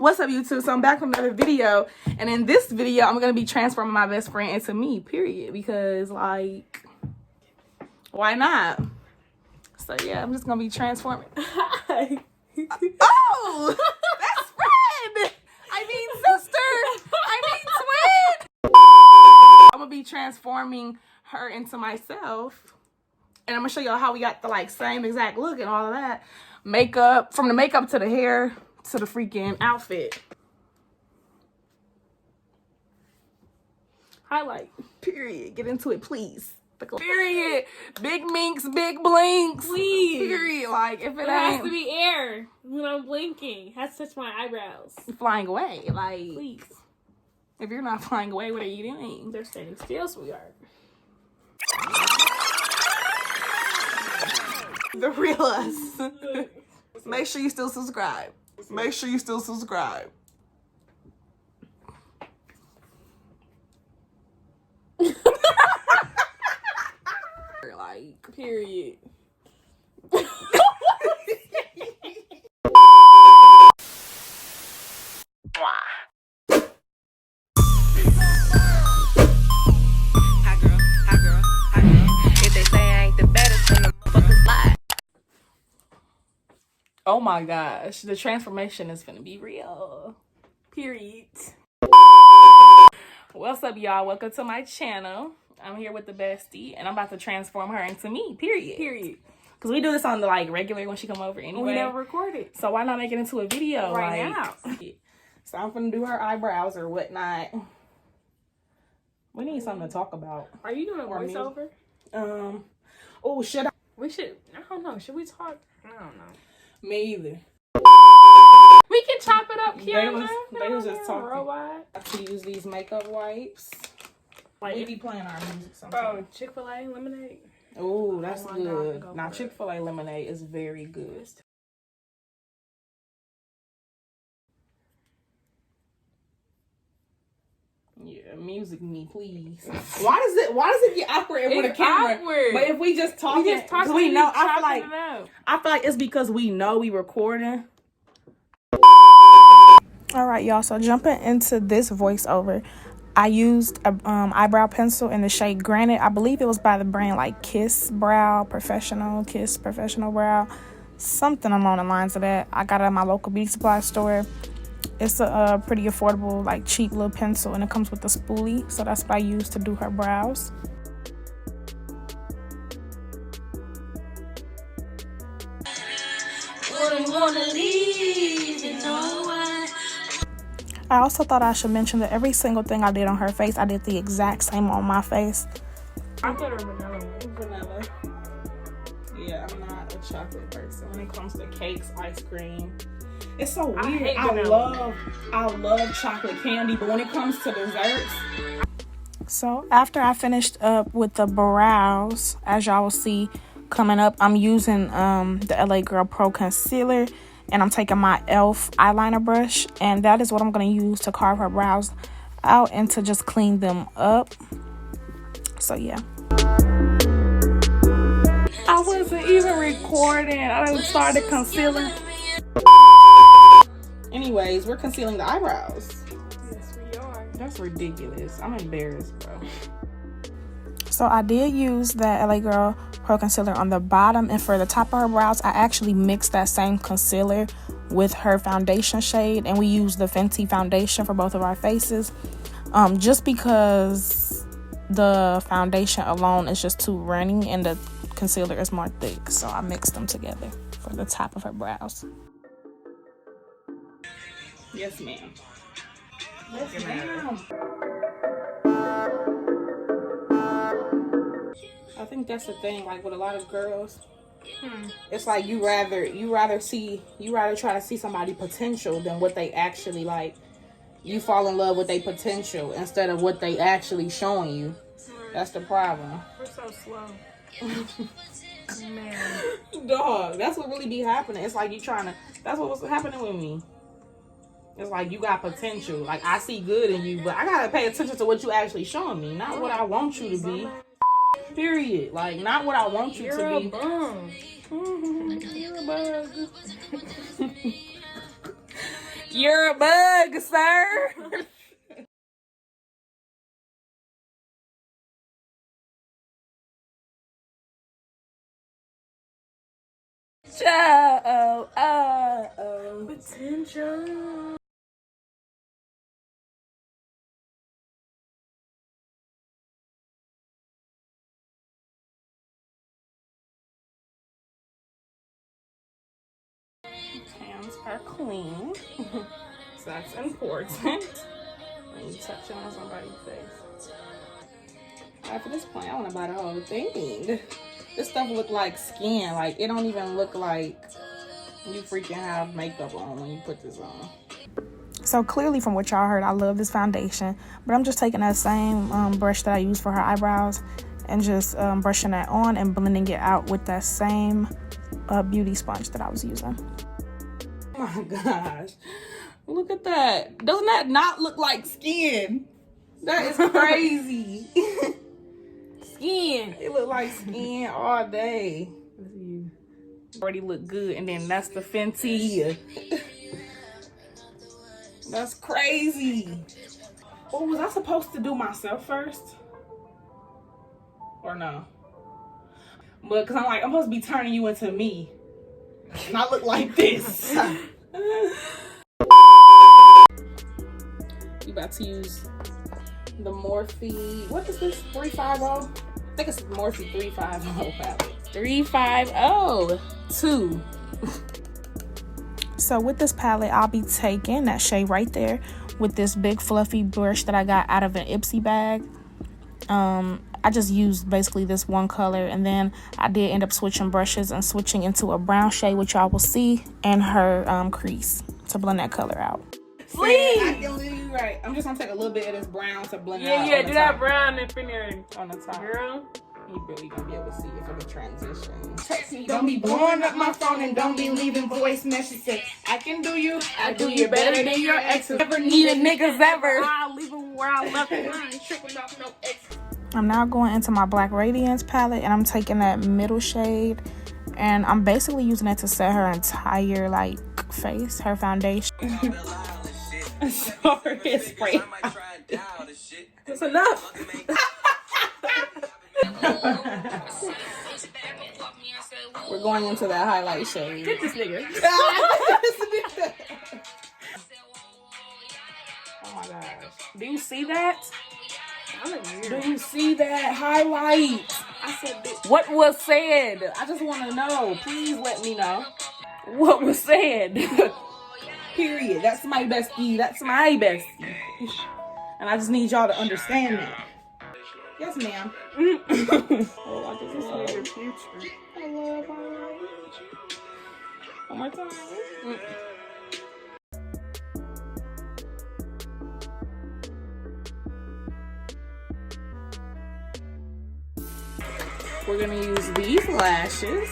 What's up, YouTube? So I'm back with another video, and in this video I'm gonna be transforming my best friend into me, period, because like, why not? So yeah, I'm just gonna be transforming. Oh, best friend! I mean sister! I mean twin! I'm gonna be transforming her into myself, and I'm gonna show y'all how we got the like same exact look and all of that. Makeup, from the makeup to the hair to the freaking outfit. Highlight, period. Get into it, please. Period. Big minks, big blinks. Please. Period. Like, if it has ain't to be air when I'm blinking. Has to touch my eyebrows. flying away. Like, Please. if you're not flying away, what are you doing? They're standing still, sweetheart. The real us. Make sure you still subscribe. Make sure you still subscribe. Like, Period. oh my gosh, the transformation is gonna be real. Period. What's up, y'all? Welcome to my channel. I'm here with the bestie, and I'm about to transform her into me. Period. Period. Because we do this on the like regular when she come over anyway. We never recorded. So why not make it into a video Right like, now. So I'm gonna do her eyebrows or whatnot. We need something to talk about. Are you doing a voiceover? Oh, should I? We should. I don't know. Should we talk? I don't know. Me either. We can chop it up, Keandraahzhane. They was just talking. Robot. I have to use these makeup wipes. Like, We be playing our music sometimes. bro, Chick-fil-A lemonade. Oh, that's Oh my God, good. go Now for it. Chick-fil-A lemonade is very good. Yeah, music me, please. Why does it get awkward with a It's camera? awkward. But if we just talk, We just talk. we know. I feel like it's because we know we recording. All right, y'all. So jumping into this voiceover, I used a eyebrow pencil in the shade Granite. I believe it was by the brand like Kiss Brow Professional Brow, something along the lines of that. I got it at my local beauty supply store. It's a pretty affordable, like cheap little pencil, and it comes with a spoolie. So that's what I use to do her brows. I also thought I should mention that every single thing I did on her face, I did the exact same on my face. I put her vanilla one. Vanilla. Yeah, I'm not a chocolate person when it comes to cakes, ice cream. It's so weird. I love chocolate candy, but when it comes to desserts. So after I finished up with the brows, as y'all will see coming up, I'm using the LA Girl Pro Concealer, and I'm taking my e.l.f. eyeliner brush, and that is what I'm going to use to carve her brows out and to just clean them up. So yeah. I wasn't even recording. I done started concealing. Anyways, we're concealing the eyebrows. Yes, we are. That's ridiculous. I'm embarrassed, bro. So I did use that LA Girl Pro Concealer on the bottom, and for the top of her brows, I actually mixed that same concealer with her foundation shade, and we used the Fenty foundation for both of our faces. Just because the foundation alone is just too runny and the concealer is more thick, so I mixed them together for the top of her brows. Yes, ma'am. Yes, ma'am. I think that's the thing, like with a lot of girls, it's like you rather try to see somebody potential than what they actually like. You fall in love with their potential instead of what they actually showing you. That's the problem. We're so slow. Man. Dog, that's what really be happening. It's like that's what was happening with me. It's like you got potential. Like, I see good in you, but I gotta pay attention to what you actually showing me, not what I want you to be. Period. Like, not what I want you to be. Bum. You're a bug. You're a bug, sir. Potential. Hands are clean. So that's important. When you touch on somebody's face. Alright, for this point, I want to buy the whole thing. This stuff look like skin. Like, it don't even look like you freaking have makeup on when you put this on. So clearly from what y'all heard, I love this foundation. But I'm just taking that same brush that I used for her eyebrows and just brushing that on and blending it out with that same beauty sponge that I was using. Oh my gosh. Look at that. Doesn't that not look like skin? That is crazy. Skin. It look like skin all day. Already look good. And then that's the Fenty. That's crazy. Oh, was I supposed to do myself first? Or no? But because I'm supposed to be turning you into me. And I look like this. You about to use the Morphe. What is this? 350? I think it's Morphe 350 palette. 350 So with this palette, I'll be taking that shade right there with this big fluffy brush that I got out of an Ipsy bag. I just used basically this one color, and then I did end up switching brushes and switching into a brown shade, which y'all will see, and her crease to blend that color out. Please! You're right. I'm just gonna take a little bit of this brown to blend it out. Yeah, do that brown up in there. On the top. Girl. You really gonna be able to see it for the transition. Text me, don't be blowing up my phone and don't be leaving voice messages. I can do you, I do you better than your exes. Never needed niggas ever. I'll leave them where I left them. I ain't tripping off no exes. I'm now going into my Black Radiance palette, and I'm taking that middle shade, and I'm basically using it to set her entire face, her foundation. Sorry, it's spray. That's enough. We're going into that highlight shade. Get this nigga. Oh my gosh. Do you see that? I look weird. Do you see that highlight? I said, bitch. What was said? I just want to know. Please let me know. What was said? Period. That's my bestie. That's my bestie. And I just need y'all to understand that. Yes, ma'am. Oh, I just love your future. I love highlight. One more time. We're gonna use these lashes.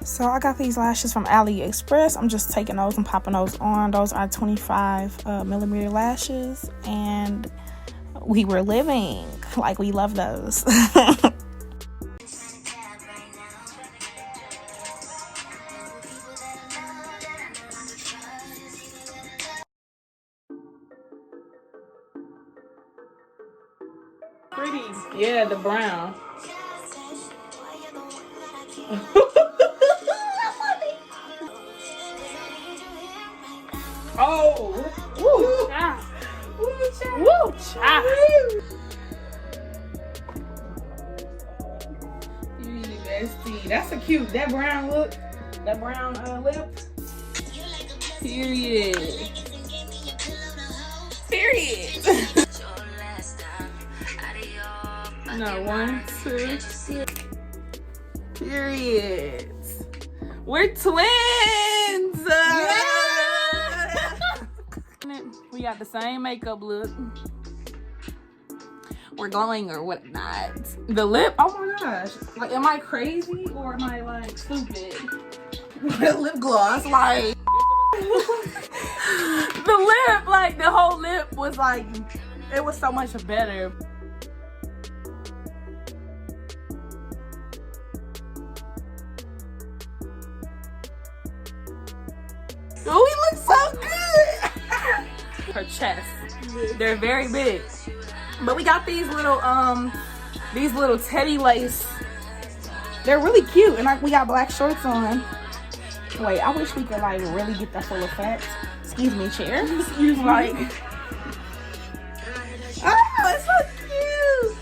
So I got these lashes from AliExpress. I'm just taking those and popping those on. Those are 25 millimeter lashes, and we were living like we love those. Pretty. Yeah, the brown. Oh. Woo. Ah. Woo. Ah. Bestie. That's a cute. That brown look. That brown lip. Period. Period. No, 1, 2. Period. We're twins. Yeah. We got the same makeup look. We're glowing or whatnot. The lip, oh my gosh. Like, am I crazy or am I stupid? The lip gloss, the lip, the whole lip was it was so much better. Oh, we look so chest. They're very big. But we got these little teddy lace. They're really cute, and we got black shorts on. Wait, I wish we could like really get the full effect. Excuse me, chair. Excuse me. Like, oh, it's so cute.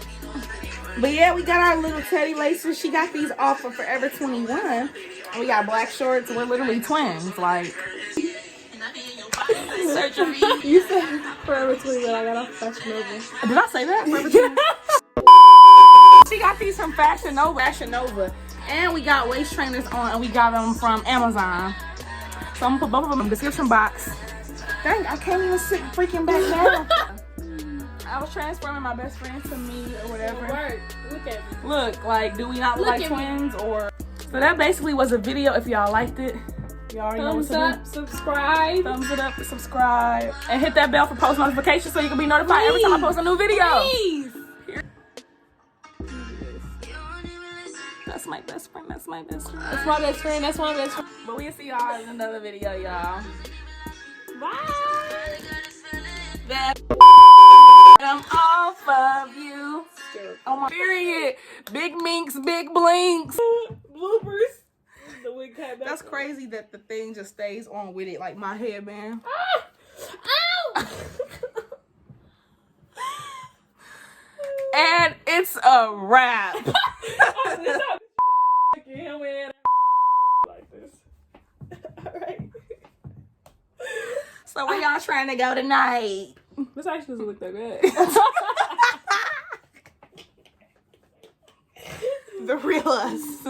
But yeah, we got our little teddy laces. She got these off of Forever 21. And we got black shorts. We're literally twins. Like, searching me. You said Forever 21. I got off FashionNova. Did I say that? Forever 21. She got these from FashionNova. And we got waist trainers on, and we got them from Amazon. So I'm gonna put both of them in the description box. Dang, I can't even sit freaking back down. I was transforming my best friend to me or whatever. Look at me. Look, like, do we not look like twins? Or so that basically was a video. If y'all liked it, y'all already know what to do. Thumbs up, subscribe. Thumbs it up, subscribe, and hit that bell for post notifications so you can be notified every time I post a new video. Please. That's my best friend. That's my best friend. That's my best friend. That's my best friend. But we'll see y'all in another video, y'all. Bye. That I'm off of you. Oh my period. Big minks, big blinks. Bloopers. The wig cut back. That's crazy that the thing just stays on with it, like my headband. Ah! Ow! And it's a wrap. Like this. Alright. So where y'all trying to go tonight? This actually doesn't look that bad. The real us.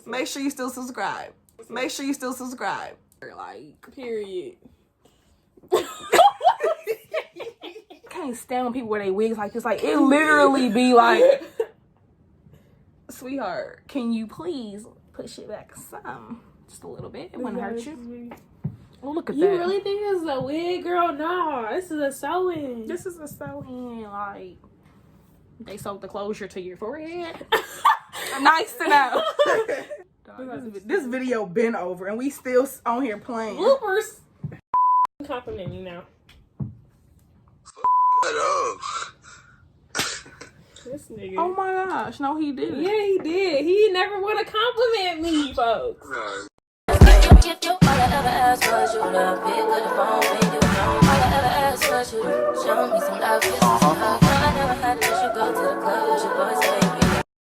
Make sure you still subscribe. Make sure you still subscribe. Like, period. I can't stand when people wear their wigs like this. Like, it literally be like, sweetheart, can you please push it back some? Just a little bit. It wouldn't hurt you. Oh, look at that. You really think this is a wig, girl? No, this is a sew-in. This is a sew-in. Like, they sewed the closure to your forehead. Nice to know. This video been over, and we still on here playing. Bloopers. Compliment you now. This nigga. Oh my gosh, no, he didn't. Yeah, he did. He never want to compliment me, folks. If you all I ever asked was you to be